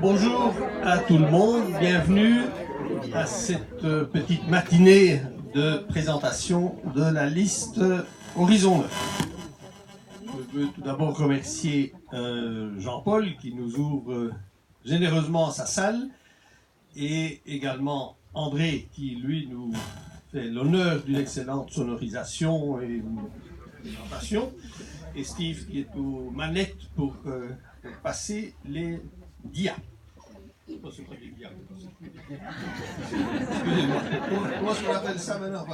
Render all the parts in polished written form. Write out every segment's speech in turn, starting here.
Bonjour à tout le monde, bienvenue à cette petite matinée de présentation de la liste Horizon 9. Je veux tout d'abord remercier Jean-Paul qui nous ouvre généreusement sa salle et également André qui lui nous fait l'honneur d'une excellente sonorisation et une présentation, et Steve qui est aux manettes pour passer les dias. Excusez-moi. Comment est-ce qu'on appelle ça maintenant?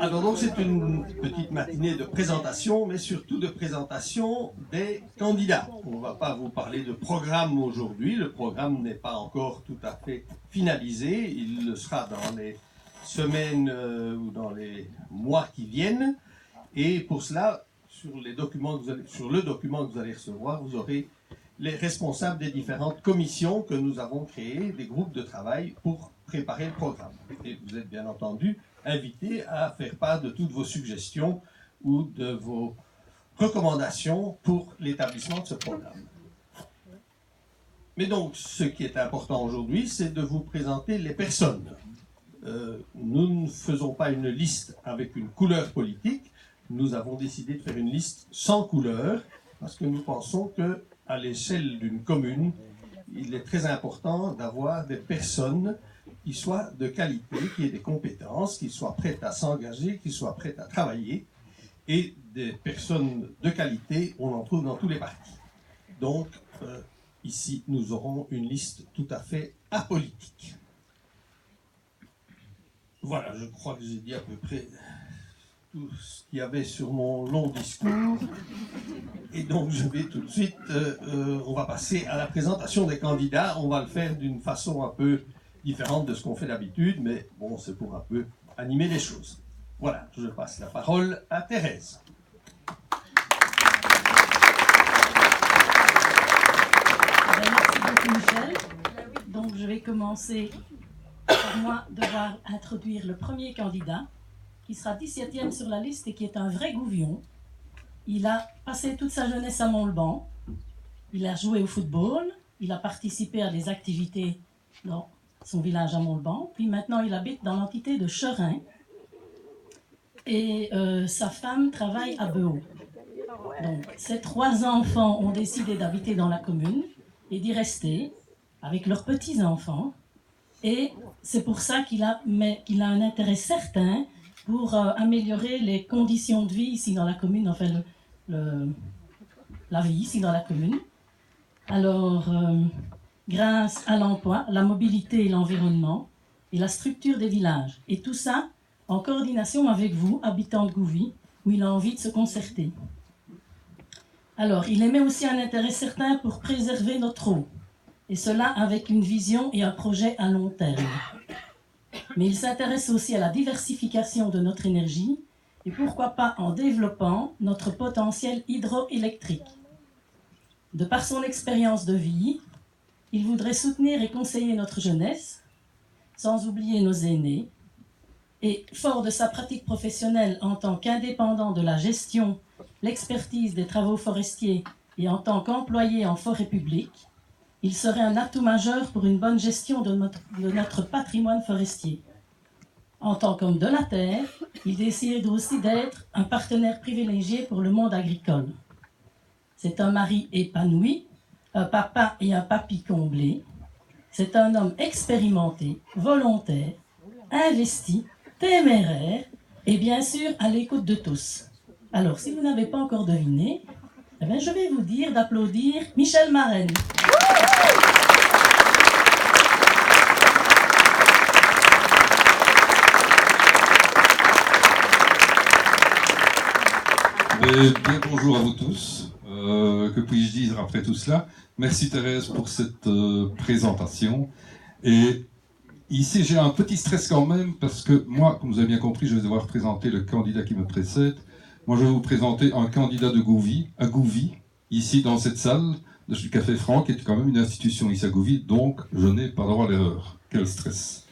Alors donc c'est une petite matinée de présentation, mais surtout de présentation des candidats. On ne va pas vous parler de programme aujourd'hui. Le programme n'est pas encore tout à fait finalisé. Il le sera dans les semaines ou dans les mois qui viennent. Et pour cela, sur le document que vous allez recevoir, vous aurez les responsables des différentes commissions que nous avons créées, des groupes de travail pour préparer le programme. Et vous êtes bien entendu invités à faire part de toutes vos suggestions ou de vos recommandations pour l'établissement de ce programme. Mais donc, ce qui est important aujourd'hui, c'est de vous présenter les personnes. Nous ne faisons pas une liste avec une couleur politique. Nous avons décidé de faire une liste sans couleur parce que nous pensons qu'à l'échelle d'une commune, il est très important d'avoir des personnes qui soient de qualité, qui aient des compétences, qui soient prêtes à s'engager, qui soient prêtes à travailler. Et des personnes de qualité, on en trouve dans tous les partis. Donc, ici, nous aurons une liste tout à fait apolitique. Voilà, je crois que j'ai dit à peu près tout ce qu'il y avait sur mon long discours. Et donc, je vais tout de suite, on va passer à la présentation des candidats. On va le faire d'une façon un peu différente de ce qu'on fait d'habitude, mais bon, c'est pour un peu animer les choses. Voilà, je passe la parole à Thérèse. Merci beaucoup, Michel. Donc, je vais commencer par moi devoir introduire le premier candidat, qui sera 17e sur la liste et qui est un vrai gouvion. Il a passé toute sa jeunesse à Montauban. Il a joué au football. Il a participé à des activités dans son village à Montauban. Puis maintenant, il habite dans l'entité de Cherin. Et sa femme travaille à Beau. Donc, ses 3 enfants ont décidé d'habiter dans la commune et d'y rester avec leurs petits-enfants. Et c'est pour ça qu'il a un intérêt certain pour améliorer les conditions de vie ici dans la commune, enfin la vie ici dans la commune. Alors, grâce à l'emploi, la mobilité et l'environnement, et la structure des villages, et tout ça en coordination avec vous, habitants de Gouvy, où il a envie de se concerter. Alors, il émet aussi un intérêt certain pour préserver notre eau, et cela avec une vision et un projet à long terme. Mais il s'intéresse aussi à la diversification de notre énergie et pourquoi pas en développant notre potentiel hydroélectrique. De par son expérience de vie, il voudrait soutenir et conseiller notre jeunesse, sans oublier nos aînés, et fort de sa pratique professionnelle en tant qu'indépendant de la gestion, l'expertise des travaux forestiers et en tant qu'employé en forêt publique, il serait un atout majeur pour une bonne gestion de notre patrimoine forestier. En tant qu'homme de la terre, il décide aussi d'être un partenaire privilégié pour le monde agricole. C'est un mari épanoui, un papa et un papy comblés. C'est un homme expérimenté, volontaire, investi, téméraire et bien sûr à l'écoute de tous. Alors, si vous n'avez pas encore deviné, eh bien, je vais vous dire d'applaudir Michel Marraine. Bien bonjour à vous tous. Que puis-je dire après tout cela? Merci Thérèse pour cette présentation. Et ici j'ai un petit stress quand même parce que moi, comme vous avez bien compris, je vais devoir présenter le candidat qui me précède. Moi je vais vous présenter un candidat de Gouvy, à Gouvy, ici dans cette salle du Café Franc, qui est quand même une institution ici à Gouvy, donc je n'ai pas droit à l'erreur. Quel stress!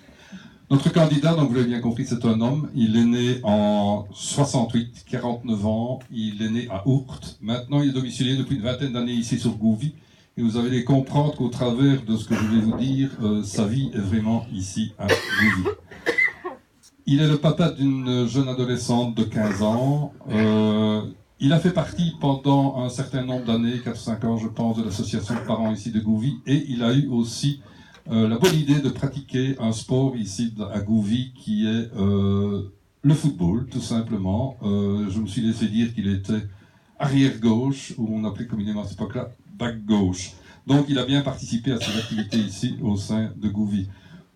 Notre candidat, donc vous l'avez bien compris, c'est un homme. Il est né en 68, 49 ans. Il est né à Ourthe. Maintenant, il est domicilié depuis une vingtaine d'années ici sur Gouvy. Et vous allez comprendre qu'au travers de ce que je vais vous dire, sa vie est vraiment ici à Gouvy. Il est le papa d'une jeune adolescente de 15 ans. Il a fait partie pendant un certain nombre d'années, 4-5 ans je pense, de l'association de parents ici de Gouvy. Et il a eu aussi la bonne idée de pratiquer un sport ici à Gouvy qui est le football, tout simplement. Je me suis laissé dire qu'il était arrière gauche, ou on appelait communément à cette époque-là back gauche. Donc il a bien participé à ces activités ici au sein de Gouvy.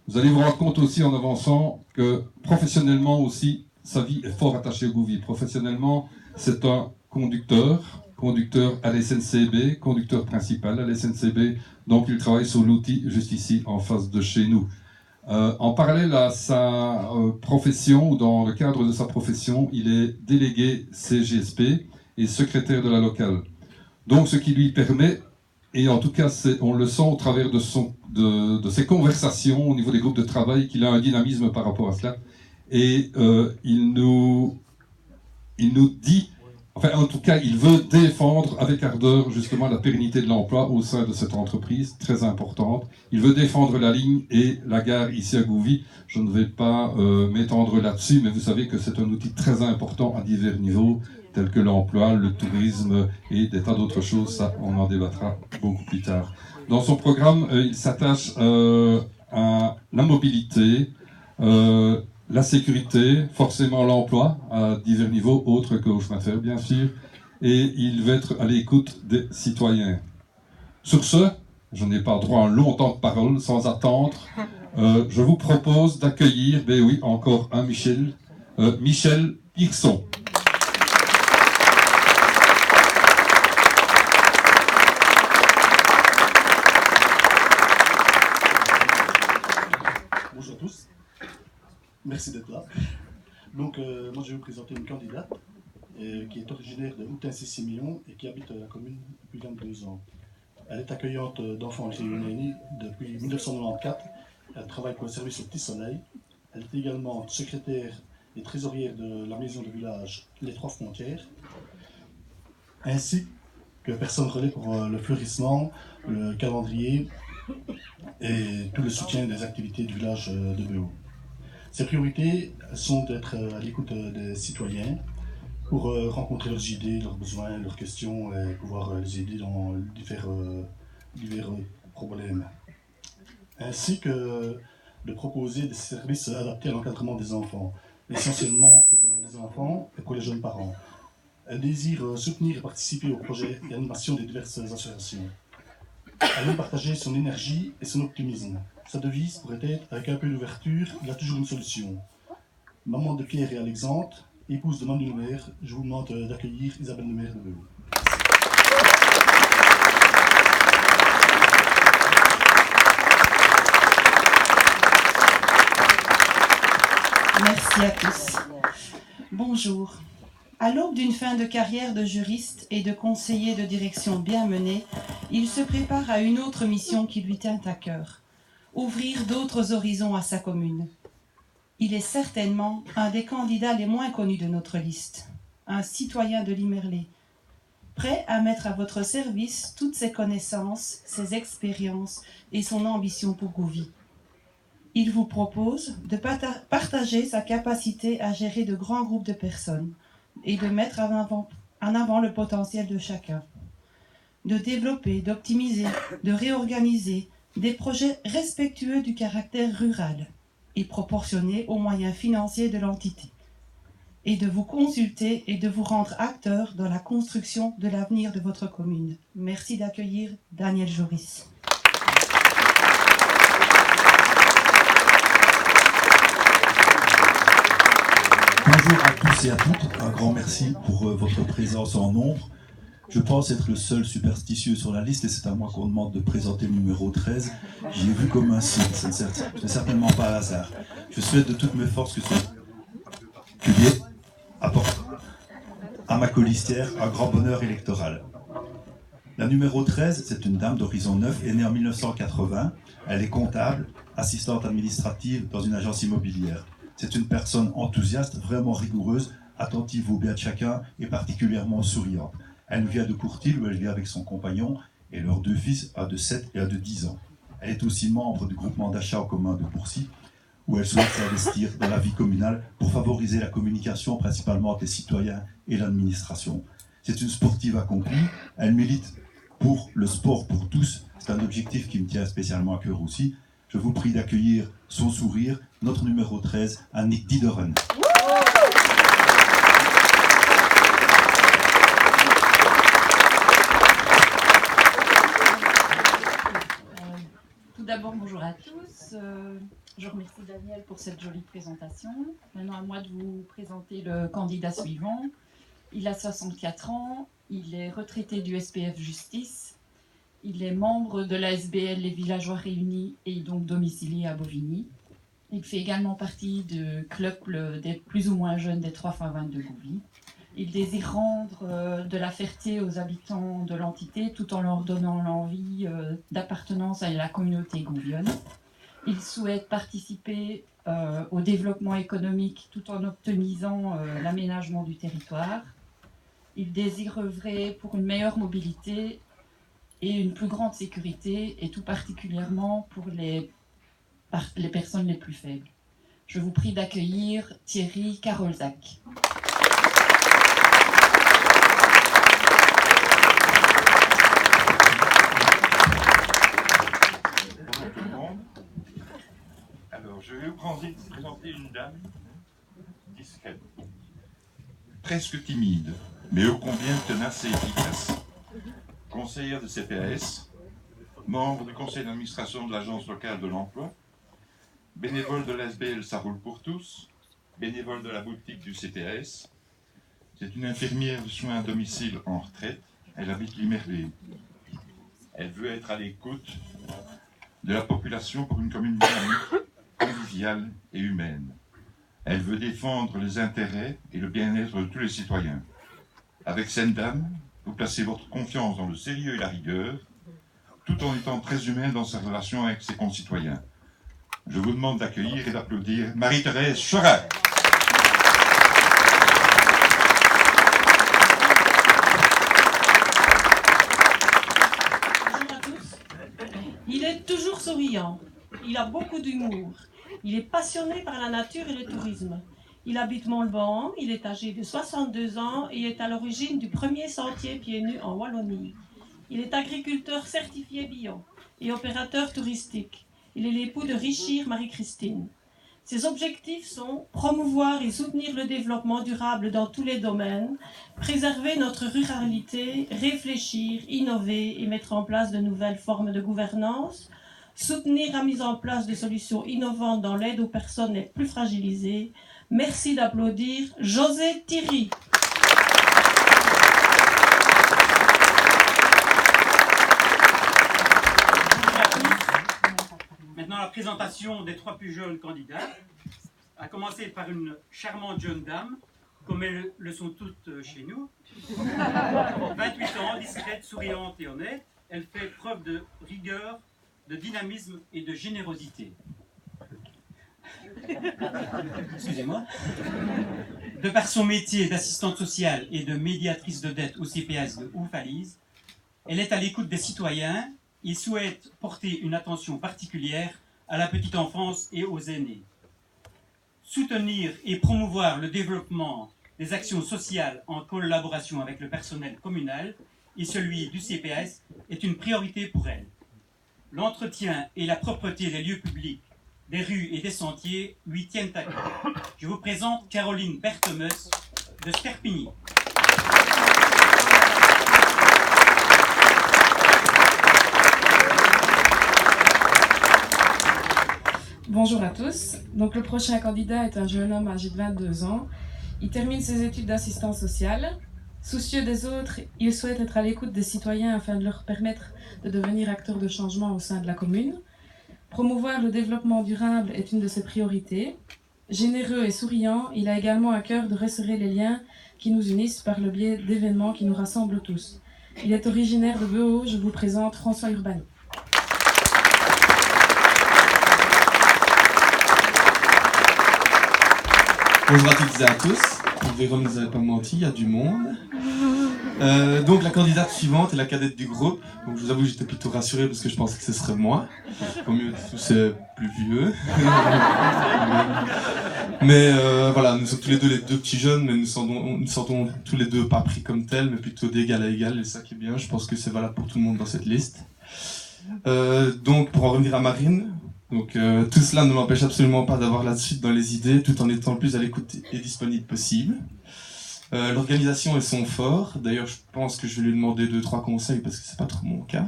Vous allez vous rendre compte aussi en avançant que professionnellement aussi, sa vie est fort attachée au Gouvy. Professionnellement, c'est un conducteur à la SNCB, conducteur principal à la SNCB, donc il travaille sur l'outil juste ici en face de chez nous. En parallèle à sa profession, ou dans le cadre de sa profession, il est délégué CGSP et secrétaire de la locale. Donc ce qui lui permet, et en tout cas on le sent au travers de ses conversations au niveau des groupes de travail, qu'il a un dynamisme par rapport à cela. Et il nous dit, enfin en tout cas il veut défendre avec ardeur justement la pérennité de l'emploi au sein de cette entreprise très importante. Il veut défendre la ligne et la gare ici à Gouvy. Je ne vais pas m'étendre là-dessus, mais vous savez que c'est un outil très important à divers niveaux, tels que l'emploi, le tourisme et des tas d'autres choses. Ça, on en débattra beaucoup plus tard. Dans son programme, il s'attache à la mobilité, la sécurité, forcément l'emploi à divers niveaux, autres qu'au chemin de fer bien sûr, et il va être à l'écoute des citoyens. Sur ce, je n'ai pas droit à un long temps de parole, sans attendre, je vous propose d'accueillir, ben oui, encore un Michel Pirson. Bonjour à tous, merci d'être là. Donc, moi je vais vous présenter une candidate qui est originaire de Houtin-Sissimillon et qui habite la commune depuis 22 ans. Elle est accueillante d'enfants réunis depuis 1994. Elle travaille pour le service au Petit Soleil. Elle est également secrétaire et trésorière de la maison de village Les Trois Frontières, ainsi que personne relais pour le fleurissement, le calendrier et tout le soutien des activités du village de Beau. Ses priorités sont d'être à l'écoute des citoyens pour rencontrer leurs idées, leurs besoins, leurs questions et pouvoir les aider dans divers problèmes. Ainsi que de proposer des services adaptés à l'encadrement des enfants, essentiellement pour les enfants et pour les jeunes parents. Elle désire soutenir et participer au projet et animation des diverses associations. Elle aime partager son énergie et son optimisme. Sa devise pourrait être « Avec un peu d'ouverture, il y a toujours une solution ». Maman de Pierre et Alexandre, épouse de Manu Lemaire, je vous demande d'accueillir Isabelle Lemaire de Beau. Merci à tous. Bonjour. À l'aube d'une fin de carrière de juriste et de conseiller de direction bien menée, il se prépare à une autre mission qui lui tient à cœur, ouvrir d'autres horizons à sa commune. Il est certainement un des candidats les moins connus de notre liste, un citoyen de Limerlé, prêt à mettre à votre service toutes ses connaissances, ses expériences et son ambition pour Gouvy. Il vous propose de partager sa capacité à gérer de grands groupes de personnes et de mettre en avant le potentiel de chacun, de développer, d'optimiser, de réorganiser des projets respectueux du caractère rural et proportionnés aux moyens financiers de l'entité, et de vous consulter et de vous rendre acteur dans la construction de l'avenir de votre commune. Merci d'accueillir Daniel Joris. Bonjour à tous et à toutes, un grand merci pour votre présence en nombre. Je pense être le seul superstitieux sur la liste et c'est à moi qu'on demande de présenter le numéro 13. J'ai vu comme un signe, ce n'est certainement pas un hasard. Je souhaite de toutes mes forces que ce publié apporte à ma colistière un grand bonheur électoral. La numéro 13, c'est une dame d'horizon 9, est née en 1980. Elle est comptable, assistante administrative dans une agence immobilière. C'est une personne enthousiaste, vraiment rigoureuse, attentive au bien de chacun et particulièrement souriante. Elle vient de Courtil, où elle vit avec son compagnon et leurs 2 fils, un de 7 et un de 10 ans. Elle est aussi membre du groupement d'achat en commun de Bourcy, où elle souhaite s'investir dans la vie communale pour favoriser la communication principalement entre les citoyens et l'administration. C'est une sportive accomplie, elle milite pour le sport pour tous, c'est un objectif qui me tient spécialement à cœur aussi. Je vous prie d'accueillir son sourire, notre numéro 13, Annick Dideren. Tout d'abord, bonjour à tous. Je remercie Daniel pour cette jolie présentation. Maintenant, à moi de vous présenter le candidat suivant. Il a 64 ans, il est retraité du SPF Justice, il est membre de la SBL Les Villageois Réunis et donc domicilié à Bovigny. Il fait également partie du club des plus ou moins jeunes des 3x20 de Gouvy. Il désire rendre de la fierté aux habitants de l'entité tout en leur donnant l'envie d'appartenance à la communauté gouvionne. Il souhaite participer au développement économique tout en optimisant l'aménagement du territoire. Il désire œuvrer pour une meilleure mobilité et une plus grande sécurité, et tout particulièrement pour les personnes les plus faibles. Je vous prie d'accueillir Thierry Karolzak. Bonjour tout le monde. Alors, je vais vous présenter une dame discrète, presque timide, mais ô combien tenace et efficace. Conseillère de CPAS, membre du conseil d'administration de l'agence locale de l'emploi, bénévole de l'SBL Ça roule pour tous, bénévole de la boutique du CPAS. C'est une infirmière de soins à domicile en retraite. Elle habite Limerlé. Elle veut être à l'écoute de la population pour une commune dynamique, conviviale et humaine. Elle veut défendre les intérêts et le bien-être de tous les citoyens. Avec cette dame, vous placez votre confiance dans le sérieux et la rigueur, tout en étant très humaine dans sa relation avec ses concitoyens. Je vous demande d'accueillir et d'applaudir Marie-Thérèse Chorat. Bonjour à tous. Il est toujours souriant. Il a beaucoup d'humour. Il est passionné par la nature et le tourisme. Il habite Montauban, il est âgé de 62 ans et est à l'origine du premier sentier pieds nus en Wallonie. Il est agriculteur certifié bio et opérateur touristique. Il est l'époux de Richir Marie-Christine. Ses objectifs sont promouvoir et soutenir le développement durable dans tous les domaines, préserver notre ruralité, réfléchir, innover et mettre en place de nouvelles formes de gouvernance, soutenir la mise en place de solutions innovantes dans l'aide aux personnes les plus fragilisées. Merci d'applaudir José Thierry. Maintenant, la présentation des 3 plus jeunes candidats, à commencer par une charmante jeune dame, comme elles le sont toutes chez nous. 28 ans, discrète, souriante et honnête, elle fait preuve de rigueur, de dynamisme et de générosité. Excusez-moi. De par son métier d'assistante sociale et de médiatrice de dette au CPAS de Oufalise, elle est à l'écoute des citoyens. Il souhaite porter une attention particulière à la petite enfance et aux aînés. Soutenir et promouvoir le développement des actions sociales en collaboration avec le personnel communal et celui du CPAS est une priorité pour elle. L'entretien et la propreté des lieux publics, des rues et des sentiers lui tiennent à cœur. Je vous présente Caroline Berthemes de Sterpigny. Bonjour à tous. Donc le prochain candidat est un jeune homme âgé de 22 ans. Il termine ses études d'assistant social. Soucieux des autres, il souhaite être à l'écoute des citoyens afin de leur permettre de devenir acteurs de changement au sein de la commune. Promouvoir le développement durable est une de ses priorités. Généreux et souriant, il a également à cœur de resserrer les liens qui nous unissent par le biais d'événements qui nous rassemblent tous. Il est originaire de Beau. Je vous présente François Urbani. Bonjour à toutes et à tous. Véron ne nous avait pas menti, il y a du monde. Donc la candidate suivante est la cadette du groupe. Donc je vous avoue que j'étais plutôt rassuré parce que je pensais que ce serait moi. Au mieux de tous c'est plus vieux. Mais voilà, nous sommes tous les deux petits jeunes, mais nous sentons tous les deux pas pris comme tels, mais plutôt d'égal à égal, et ça qui est bien. Je pense que c'est valable pour tout le monde dans cette liste. Donc pour en revenir à Marine, donc tout cela ne m'empêche absolument pas d'avoir la suite dans les idées, tout en étant le plus à l'écoute et disponible possible. L'organisation est son fort. D'ailleurs, je pense que je vais lui demander 2-3 conseils parce que c'est pas trop mon cas.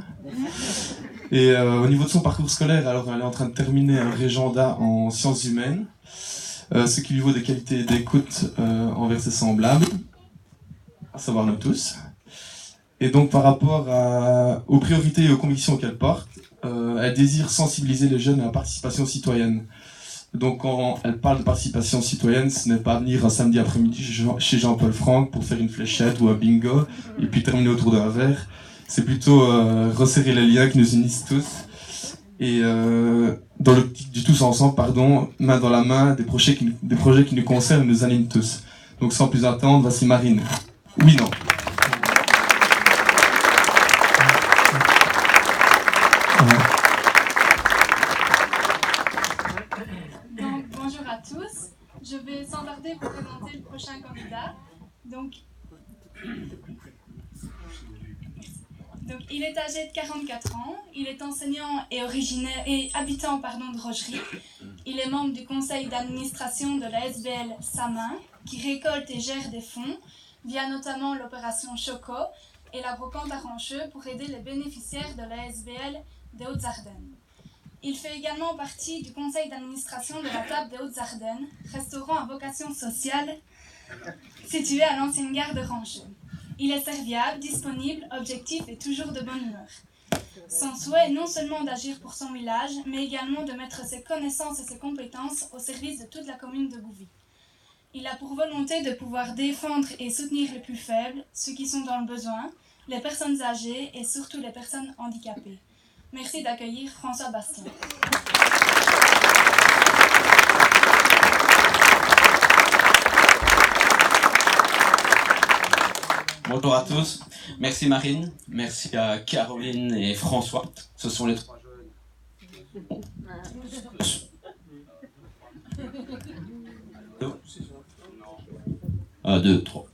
Et au niveau de son parcours scolaire, alors elle est en train de terminer un régenda en sciences humaines, ce qui lui vaut des qualités d'écoute envers ses semblables, à savoir nous tous. Et donc par rapport aux priorités et aux convictions qu'elle porte, elle désire sensibiliser les jeunes à la participation citoyenne. Donc quand elle parle de participation citoyenne, ce n'est pas venir un samedi après-midi chez Jean-Paul Franck pour faire une fléchette ou un bingo et puis terminer autour d'un verre. C'est plutôt resserrer les liens qui nous unissent tous et dans l'optique du tous ensemble, main dans la main, des projets qui nous concernent et nous animent tous. Donc sans plus attendre, voici Marine. Oui, non. Bonjour à tous, je vais sans tarder vous présenter le prochain candidat. Donc il est âgé de 44 ans, il est enseignant et habitant de Rochery. Il est membre du conseil d'administration de la SBL Samin, qui récolte et gère des fonds via notamment l'opération Choco et la brocante Arrancheux pour aider les bénéficiaires de la SBL des Hautes-Ardennes. Il fait également partie du conseil d'administration de la Table des Hautes-Ardennes, restaurant à vocation sociale situé à l'ancienne gare de Rancheux. Il est serviable, disponible, objectif et toujours de bonne humeur. Son souhait est non seulement d'agir pour son village, mais également de mettre ses connaissances et ses compétences au service de toute la commune de Gouvy. Il a pour volonté de pouvoir défendre et soutenir les plus faibles, ceux qui sont dans le besoin, les personnes âgées et surtout les personnes handicapées. Merci d'accueillir François Bastien. Bonjour à tous, merci Marine, merci à Caroline et François, ce sont les trois jeunes. 2, 3.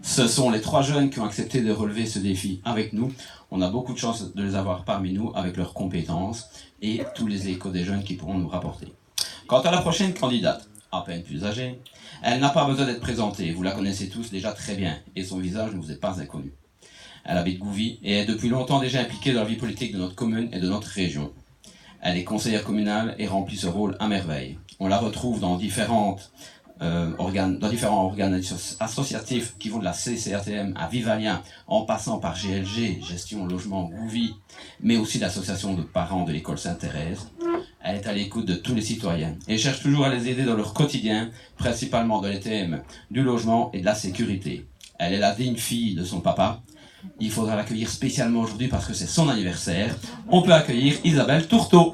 Ce sont les trois jeunes qui ont accepté de relever ce défi avec nous. On a beaucoup de chance de les avoir parmi nous avec leurs compétences et tous les échos des jeunes qui pourront nous rapporter. Quant à la prochaine candidate, à peine plus âgée, elle n'a pas besoin d'être présentée, vous la connaissez tous déjà très bien et son visage ne vous est pas inconnu. Elle habite Gouvy et est depuis longtemps déjà impliquée dans la vie politique de notre commune et de notre région. Elle est conseillère communale et remplit ce rôle à merveille. On la retrouve dans différents organes associatifs qui vont de la CCRTM à Vivalien, en passant par GLG, Gestion Logement Gouvy, mais aussi l'association de parents de l'école Sainte-Thérèse. Elle est à l'écoute de tous les citoyens et cherche toujours à les aider dans leur quotidien, principalement dans les thèmes du logement et de la sécurité. Elle est la digne fille de son papa. Il faudra l'accueillir spécialement aujourd'hui parce que c'est son anniversaire. On peut accueillir Isabelle Tourteau.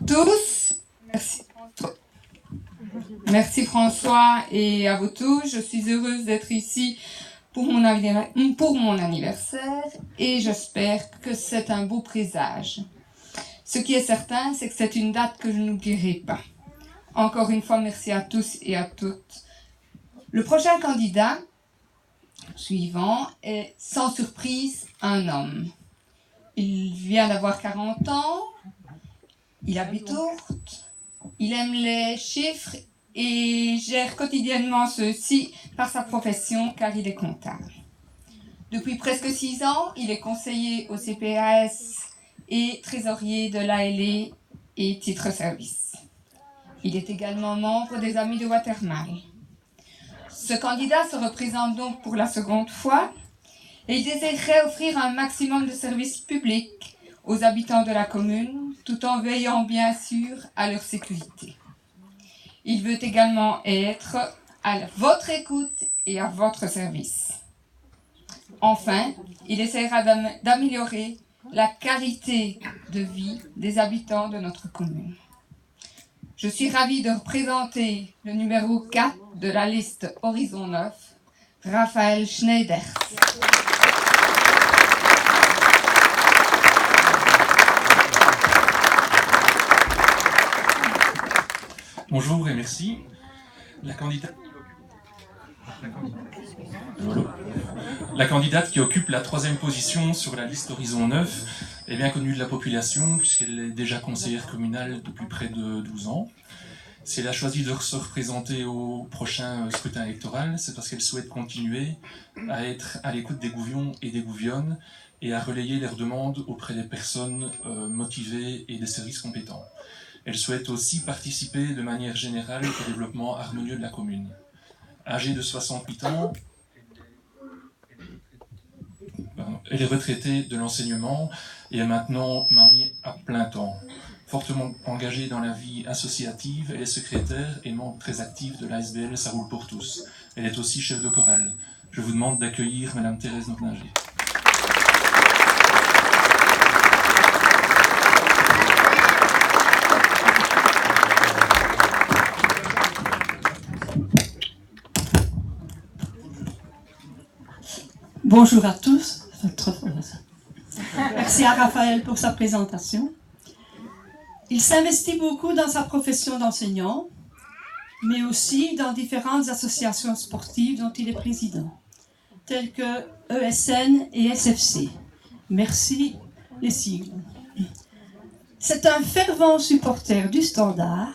Tous, merci François et à vous tous. Je suis heureuse d'être ici pour mon anniversaire et j'espère que c'est un beau présage. Ce qui est certain, c'est que c'est une date que je n'oublierai pas. Encore une fois, merci à tous et à toutes. Le prochain candidat suivant est sans surprise un homme. Il vient d'avoir 40 ans. Il habite Ourthe, il aime les chiffres et gère quotidiennement ceux-ci par sa profession car il est comptable. Depuis presque 6 ans, il est conseiller au CPAS et trésorier de l'ALE et titre-service. Il est également membre des Amis de Watermal. Ce candidat se représente donc pour la seconde fois et il désirerait offrir un maximum de services publics aux habitants de la commune, tout en veillant bien sûr à leur sécurité. Il veut également être à votre écoute et à votre service. Enfin, il essaiera d'améliorer la qualité de vie des habitants de notre commune. Je suis ravie de représenter le numéro 4 de la liste Horizon 9, Raphaël Schneider. Bonjour et merci. La candidate qui occupe la 3e position sur la liste Horizon 9 est bien connue de la population puisqu'elle est déjà conseillère communale depuis près de 12 ans. Si elle a choisi de se représenter au prochain scrutin électoral, c'est parce qu'elle souhaite continuer à être à l'écoute des gouvions et des gouvionnes et à relayer leurs demandes auprès des personnes motivées et des services compétents. Elle souhaite aussi participer de manière générale au développement harmonieux de la commune. Âgée de 68 ans, elle est retraitée de l'enseignement et est maintenant mamie à plein temps. Fortement engagée dans la vie associative, elle est secrétaire et membre très actif de l'ASBL Ça roule pour tous. Elle est aussi chef de chorale. Je vous demande d'accueillir Madame Thérèse Notninger. Bonjour à tous. Merci à Raphaël pour sa présentation. Il s'investit beaucoup dans sa profession d'enseignant, mais aussi dans différentes associations sportives dont il est président, telles que ESN et SFC. Merci les sigles. C'est un fervent supporter du Standard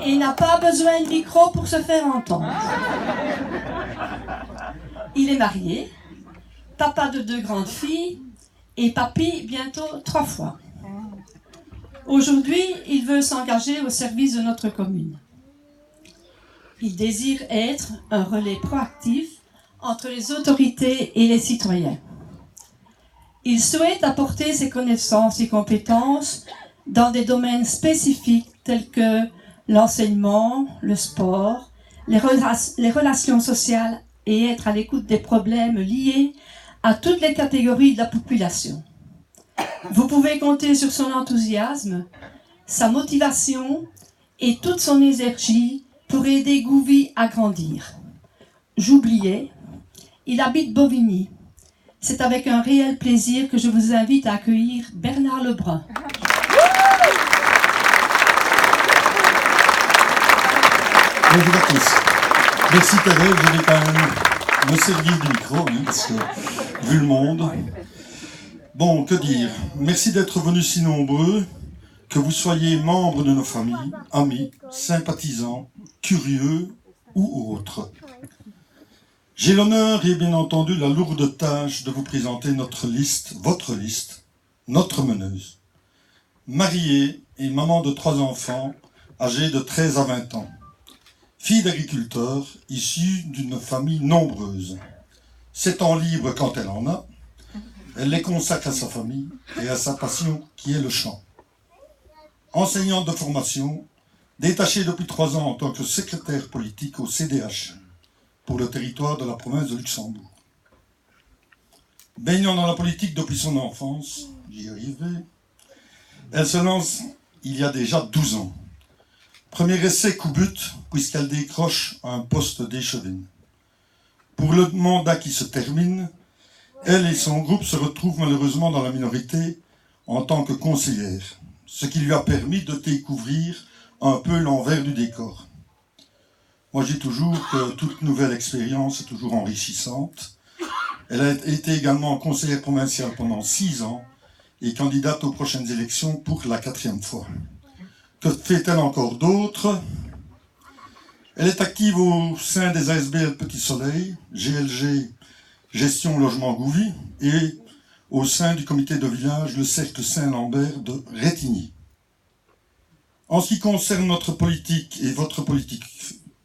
et n'a pas besoin de micro pour se faire entendre. Il est marié, papa de 2 grandes filles et papy bientôt 3 fois. Aujourd'hui, il veut s'engager au service de notre commune. Il désire être un relais proactif entre les autorités et les citoyens. Il souhaite apporter ses connaissances et compétences dans des domaines spécifiques tels que l'enseignement, le sport, les relations sociales et être à l'écoute des problèmes liés à toutes les catégories de la population. Vous pouvez compter sur son enthousiasme, sa motivation et toute son énergie pour aider Gouvy à grandir. J'oubliais, il habite Bovigny. C'est avec un réel plaisir que je vous invite à accueillir Bernard Lebrun. Bonjour à tous. Merci Thérèse, je vais quand même me servir du micro, hein, parce que vu le monde. Bon, que dire. Merci d'être venus si nombreux, que vous soyez membres de nos familles, amis, sympathisants, curieux ou autres. J'ai l'honneur et bien entendu la lourde tâche de vous présenter notre liste, votre liste, notre meneuse. Mariée et maman de 3 enfants, âgée de 13 à 20 ans. Fille d'agriculteur, issue d'une famille nombreuse. 7 ans libres quand elle en a, elle les consacre à sa famille et à sa passion qui est le chant. Enseignante de formation, détachée depuis 3 ans en tant que secrétaire politique au CDH pour le territoire de la province de Luxembourg. Baignant dans la politique depuis son enfance, j'y arriverai, elle se lance il y a déjà 12 ans. Premier essai coup but, puisqu'elle décroche un poste d'échevine. Pour le mandat qui se termine, elle et son groupe se retrouvent malheureusement dans la minorité en tant que conseillère, ce qui lui a permis de découvrir un peu l'envers du décor. Moi, je dis toujours que toute nouvelle expérience est toujours enrichissante. Elle a été également conseillère provinciale pendant 6 ans et candidate aux prochaines élections pour la 4e fois. Que fait-elle encore d'autre? Elle est active au sein des ASBL Petit Soleil, GLG, Gestion Logement Gouvy, et au sein du comité de village, le Cercle Saint-Lambert de Rétigny. En ce qui concerne notre politique et votre politique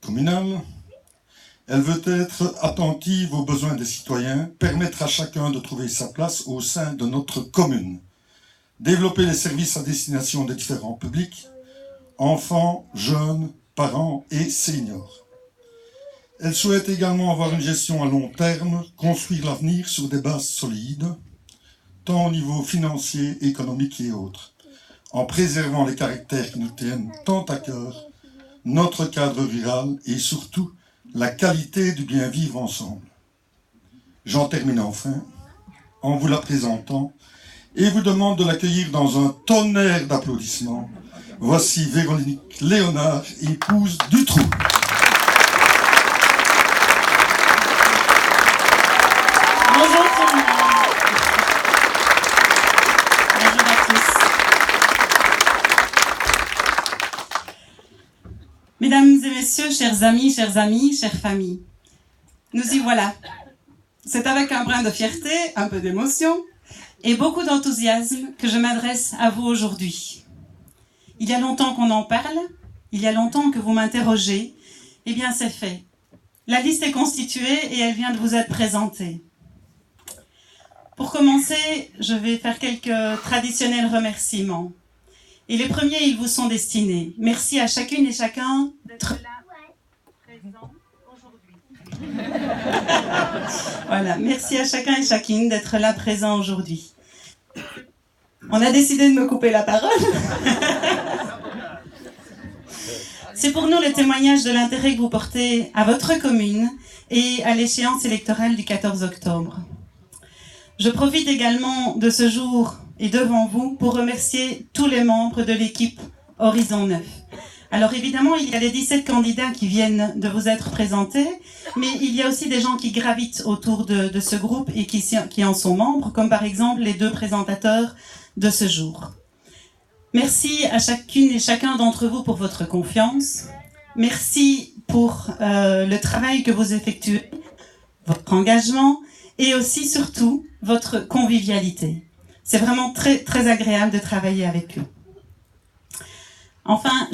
communale, elle veut être attentive aux besoins des citoyens, permettre à chacun de trouver sa place au sein de notre commune. développer les services à destination des différents publics, enfants, jeunes, parents et seniors. Elle souhaite également avoir une gestion à long terme, construire l'avenir sur des bases solides, tant au niveau financier, économique et autres, en préservant les caractères qui nous tiennent tant à cœur, notre cadre rural et surtout la qualité du bien vivre ensemble. J'en termine enfin en vous la présentant et vous demande de l'accueillir dans un tonnerre d'applaudissements. Voici Véronique Léonard, épouse Dutroux. Bonjour tout le monde. Bonjour à tous. Mesdames et messieurs, chers amis, chères familles, nous y voilà. C'est avec un brin de fierté, un peu d'émotion et beaucoup d'enthousiasme que je m'adresse à vous aujourd'hui. Il y a longtemps qu'on en parle, il y a longtemps que vous m'interrogez, eh bien c'est fait. La liste est constituée et elle vient de vous être présentée. Pour commencer, je vais faire quelques traditionnels remerciements. Et les premiers, ils vous sont destinés. Merci à chacune et chacun d'être là, présent aujourd'hui. Voilà, merci à chacun et chacune d'être là, présent aujourd'hui. On a décidé de me couper la parole. C'est pour nous le témoignage de l'intérêt que vous portez à votre commune et à l'échéance électorale du 14 octobre. Je profite également de ce jour et devant vous pour remercier tous les membres de l'équipe Horizon 9. Alors évidemment, il y a les 17 candidats qui viennent de vous être présentés, mais il y a aussi des gens qui gravitent autour de ce groupe et qui en sont membres, comme par exemple les 2 présentateurs de ce jour. Merci à chacune et chacun d'entre vous pour votre confiance. Merci pour le travail que vous effectuez, votre engagement et aussi, surtout, votre convivialité. C'est vraiment très, très agréable de travailler avec eux. Enfin,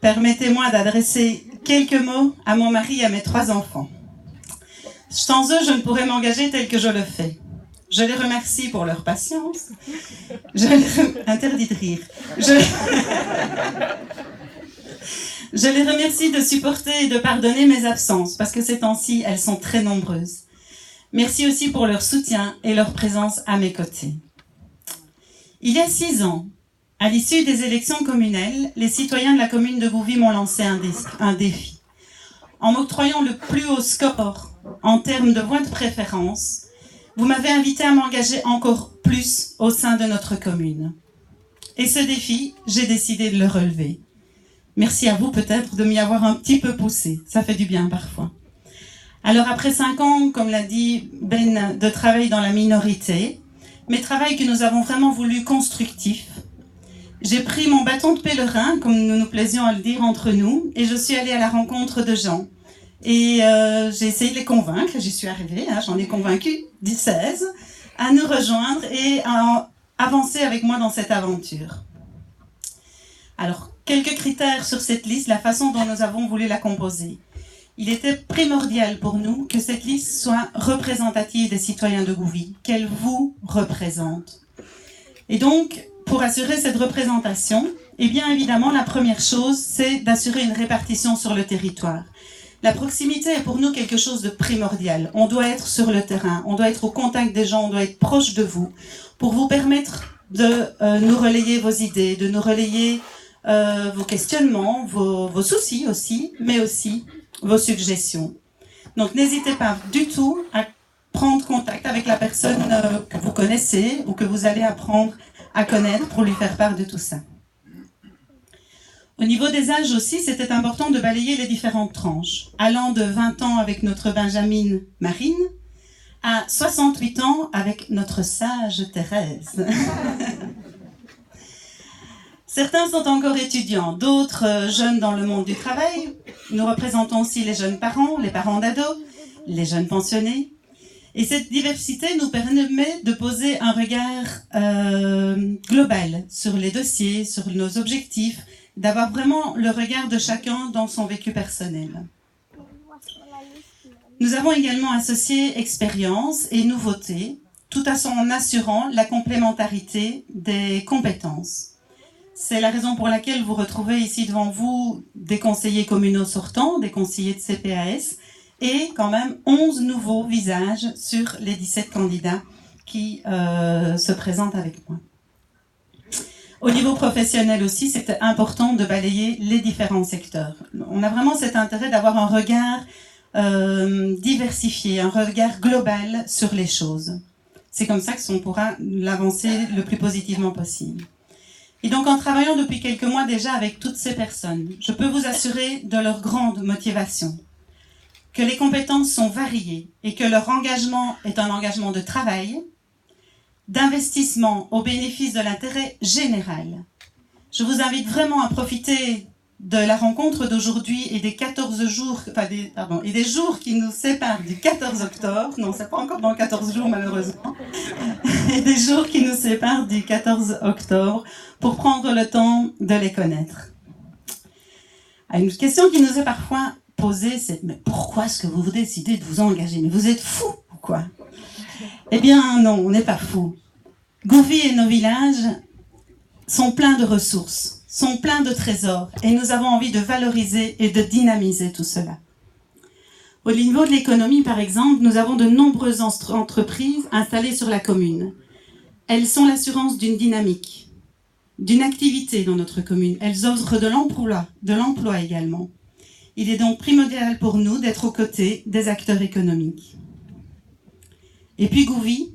permettez-moi d'adresser quelques mots à mon mari et à mes 3 enfants. Sans eux, je ne pourrais m'engager tel que je le fais. Je les remercie pour leur patience. Interdit de rire. Je les remercie de supporter et de pardonner mes absences, parce que ces temps-ci, elles sont très nombreuses. Merci aussi pour leur soutien et leur présence à mes côtés. Il y a 6 ans, à l'issue des élections communales, les citoyens de la commune de Gouvy m'ont lancé un défi. En m'octroyant le plus haut score en termes de voix de préférence, vous m'avez invité à m'engager encore plus au sein de notre commune. Et ce défi, j'ai décidé de le relever. Merci à vous peut-être de m'y avoir un petit peu poussé. Ça fait du bien parfois. Alors après 5 ans, comme l'a dit Ben, de travail dans la minorité, mais travail que nous avons vraiment voulu constructif, j'ai pris mon bâton de pèlerin, comme nous nous plaisions à le dire entre nous, et je suis allée à la rencontre de gens. Et j'ai essayé de les convaincre, j'y suis arrivée, j'en ai convaincu 16 à nous rejoindre et à avancer avec moi dans cette aventure. Alors, quelques critères sur cette liste, la façon dont nous avons voulu la composer. Il était primordial pour nous que cette liste soit représentative des citoyens de Gouvy, qu'elle vous représente. Et donc, pour assurer cette représentation, eh bien évidemment, la première chose, c'est d'assurer une répartition sur le territoire. La proximité est pour nous quelque chose de primordial. On doit être sur le terrain, on doit être au contact des gens, on doit être proche de vous pour vous permettre de nous relayer vos idées, de nous relayer vos questionnements, vos soucis aussi, mais aussi vos suggestions. Donc n'hésitez pas du tout à prendre contact avec la personne que vous connaissez ou que vous allez apprendre à connaître pour lui faire part de tout ça. Au niveau des âges aussi, c'était important de balayer les différentes tranches, allant de 20 ans avec notre Benjamine Marine à 68 ans avec notre sage Thérèse. Certains sont encore étudiants, d'autres jeunes dans le monde du travail. Nous représentons aussi les jeunes parents, les parents d'ados, les jeunes pensionnés. Et cette diversité nous permet de poser un regard global sur les dossiers, sur nos objectifs, d'avoir vraiment le regard de chacun dans son vécu personnel. Nous avons également associé expérience et nouveauté tout en assurant la complémentarité des compétences. C'est la raison pour laquelle vous retrouvez ici devant vous des conseillers communaux sortants, des conseillers de CPAS, et quand même 11 nouveaux visages sur les 17 candidats qui se présentent avec moi. Au niveau professionnel aussi, c'était important de balayer les différents secteurs. On a vraiment cet intérêt d'avoir un regard diversifié, un regard global sur les choses. C'est comme ça qu'on pourra l'avancer le plus positivement possible. Et donc, en travaillant depuis quelques mois déjà avec toutes ces personnes, je peux vous assurer de leur grande motivation, que les compétences sont variées et que leur engagement est un engagement de travail, d'investissement au bénéfice de l'intérêt général. Je vous invite vraiment à profiter de la rencontre d'aujourd'hui et des 14 jours, et des jours qui nous séparent du 14 octobre, non, c'est pas encore dans 14 jours malheureusement, et des jours qui nous séparent du 14 octobre pour prendre le temps de les connaître. Une question qui nous est parfois posée, c'est « Mais pourquoi est-ce que vous décidez de vous engager? Mais vous êtes fous ou quoi ?» Eh bien non, on n'est pas fous. Gouvy et nos villages sont pleins de ressources, sont pleins de trésors, et nous avons envie de valoriser et de dynamiser tout cela. Au niveau de l'économie, par exemple, nous avons de nombreuses entreprises installées sur la commune. Elles sont l'assurance d'une dynamique, d'une activité dans notre commune. Elles offrent de l'emploi également. Il est donc primordial pour nous d'être aux côtés des acteurs économiques. Et puis Gouvy,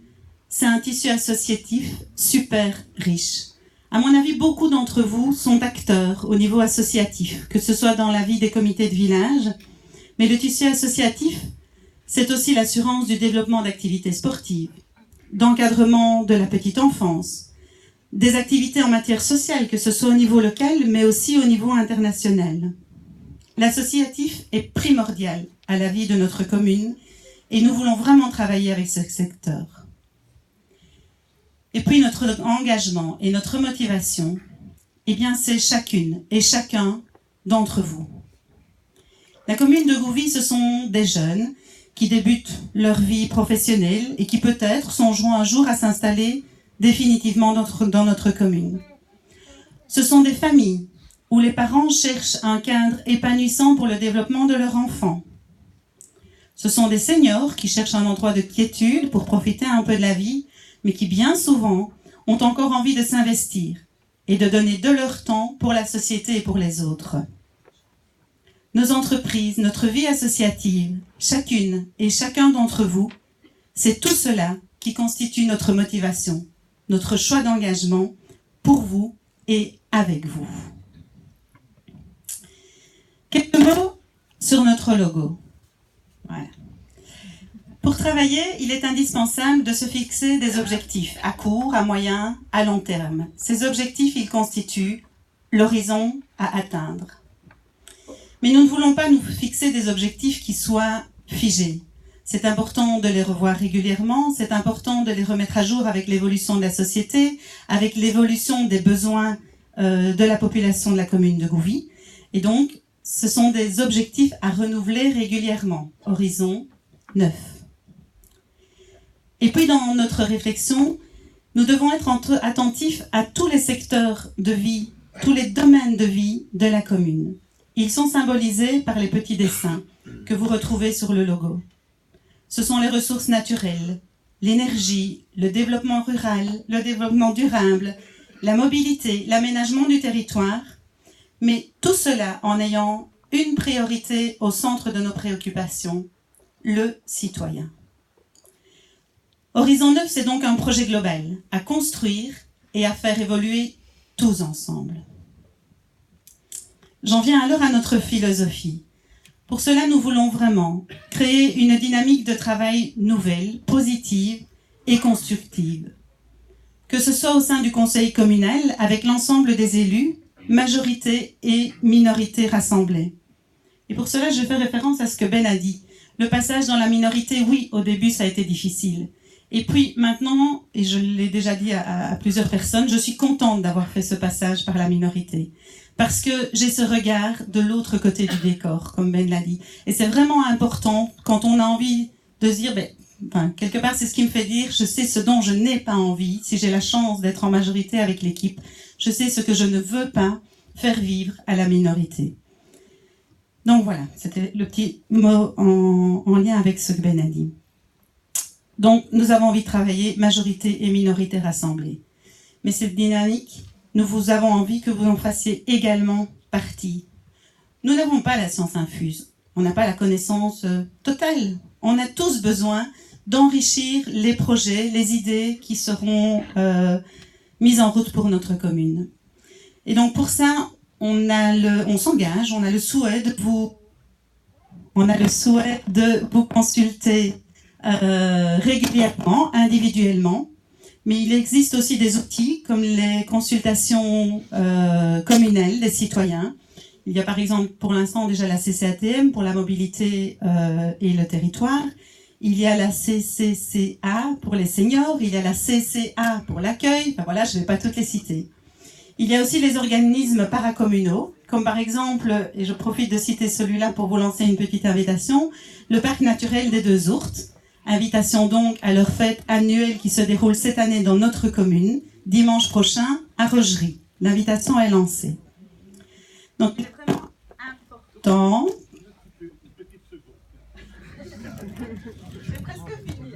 c'est un tissu associatif super riche. À mon avis, beaucoup d'entre vous sont acteurs au niveau associatif, que ce soit dans la vie des comités de village, mais le tissu associatif, c'est aussi l'assurance du développement d'activités sportives, d'encadrement de la petite enfance, des activités en matière sociale, que ce soit au niveau local, mais aussi au niveau international. L'associatif est primordial à la vie de notre commune et nous voulons vraiment travailler avec ce secteur. Et puis notre engagement et notre motivation, eh bien c'est chacune et chacun d'entre vous. La commune de Gouvy, ce sont des jeunes qui débutent leur vie professionnelle et qui peut-être songeront un jour à s'installer définitivement dans notre commune. Ce sont des familles où les parents cherchent un cadre épanouissant pour le développement de leur enfant. Ce sont des seniors qui cherchent un endroit de quiétude pour profiter un peu de la vie, mais qui bien souvent ont encore envie de s'investir et de donner de leur temps pour la société et pour les autres. Nos entreprises, notre vie associative, chacune et chacun d'entre vous, c'est tout cela qui constitue notre motivation, notre choix d'engagement pour vous et avec vous. Quelques mots sur notre logo. Voilà. Pour travailler, il est indispensable de se fixer des objectifs à court, à moyen, à long terme. Ces objectifs, ils constituent l'horizon à atteindre. Mais nous ne voulons pas nous fixer des objectifs qui soient figés. C'est important de les revoir régulièrement, c'est important de les remettre à jour avec l'évolution de la société, avec l'évolution des besoins de la population de la commune de Gouvy. Et donc, ce sont des objectifs à renouveler régulièrement. Horizon 9. Et puis dans notre réflexion, nous devons être attentifs à tous les secteurs de vie, tous les domaines de vie de la commune. Ils sont symbolisés par les petits dessins que vous retrouvez sur le logo. Ce sont les ressources naturelles, l'énergie, le développement rural, le développement durable, la mobilité, l'aménagement du territoire, mais tout cela en ayant une priorité au centre de nos préoccupations, le citoyen. Horizon 9, c'est donc un projet global à construire et à faire évoluer tous ensemble. J'en viens alors à notre philosophie. Pour cela, nous voulons vraiment créer une dynamique de travail nouvelle, positive et constructive. Que ce soit au sein du conseil communal, avec l'ensemble des élus, majorité et minorité rassemblées. Et pour cela, je fais référence à ce que Ben a dit. Le passage dans la minorité, oui, au début, ça a été difficile. Et puis maintenant, et je l'ai déjà dit à plusieurs personnes, je suis contente d'avoir fait ce passage par la minorité. Parce que j'ai ce regard de l'autre côté du décor, comme Ben l'a dit. Et c'est vraiment important quand on a envie de se dire, quelque part, c'est ce qui me fait dire, je sais ce dont je n'ai pas envie, si j'ai la chance d'être en majorité avec l'équipe, je sais ce que je ne veux pas faire vivre à la minorité. Donc voilà, c'était le petit mot en lien avec ce que Ben a dit. Donc, nous avons envie de travailler majorité et minorité rassemblées. Mais cette dynamique, nous vous avons envie que vous en fassiez également partie. Nous n'avons pas la science infuse. On n'a pas la connaissance totale. On a tous besoin d'enrichir les projets, les idées qui seront mises en route pour notre commune. Et donc, pour ça, on s'engage, on a le souhait de vous consulter régulièrement, individuellement, mais il existe aussi des outils comme les consultations communales des citoyens. Il y a par exemple pour l'instant déjà la CCATM pour la mobilité et le territoire. Il y a la CCCA pour les seniors, il y a la CCA pour l'accueil, enfin voilà, je ne vais pas toutes les citer. Il y a aussi les organismes paracommunaux, comme par exemple, et je profite de citer celui-là pour vous lancer une petite invitation, le parc naturel des Deux Ourtes. Invitation donc à leur fête annuelle qui se déroule cette année dans notre commune, dimanche prochain à Rogerie. L'invitation est lancée. Donc, il est vraiment important. J'ai presque fini.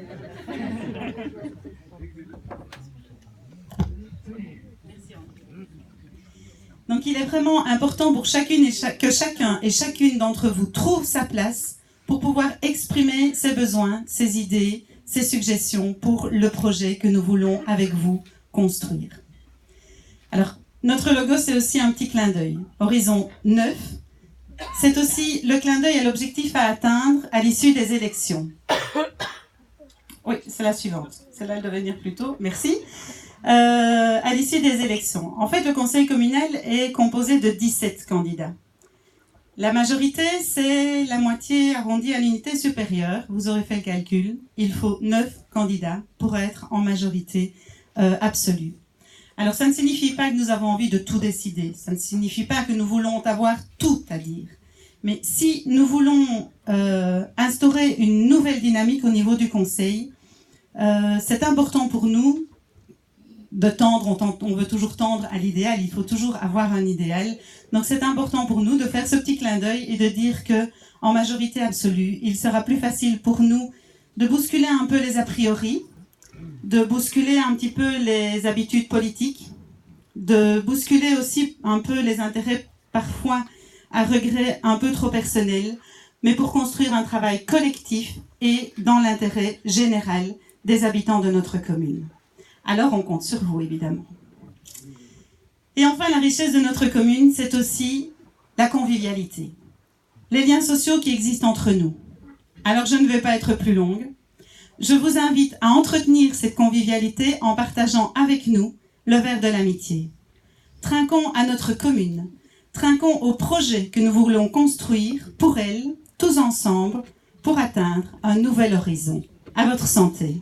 Donc, il est vraiment important pour que chacun et chacune d'entre vous trouve sa place pour pouvoir exprimer ses besoins, ses idées, ses suggestions pour le projet que nous voulons avec vous construire. Alors, notre logo, c'est aussi un petit clin d'œil. Horizon 9, c'est aussi le clin d'œil à l'objectif à atteindre à l'issue des élections. Oui, c'est la suivante. Celle-là, elle devait venir plus tôt. Merci. À l'issue des élections. En fait, le conseil communal est composé de 17 candidats. La majorité, c'est la moitié arrondie à l'unité supérieure. Vous aurez fait le calcul. Il faut 9 candidats pour être en majorité absolue. Alors, ça ne signifie pas que nous avons envie de tout décider. Ça ne signifie pas que nous voulons avoir tout à dire. Mais si nous voulons instaurer une nouvelle dynamique au niveau du conseil, c'est important pour nous de tendre, on veut toujours tendre à l'idéal, il faut toujours avoir un idéal. Donc c'est important pour nous de faire ce petit clin d'œil et de dire que en majorité absolue, il sera plus facile pour nous de bousculer un peu les a priori, de bousculer un petit peu les habitudes politiques, de bousculer aussi un peu les intérêts parfois à regret un peu trop personnels, mais pour construire un travail collectif et dans l'intérêt général des habitants de notre commune. Alors on compte sur vous, évidemment. Et enfin, la richesse de notre commune, c'est aussi la convivialité. Les liens sociaux qui existent entre nous. Alors je ne vais pas être plus longue. Je vous invite à entretenir cette convivialité en partageant avec nous le verre de l'amitié. Trinquons à notre commune. Trinquons au projet que nous voulons construire pour elle, tous ensemble, pour atteindre un nouvel horizon. À votre santé.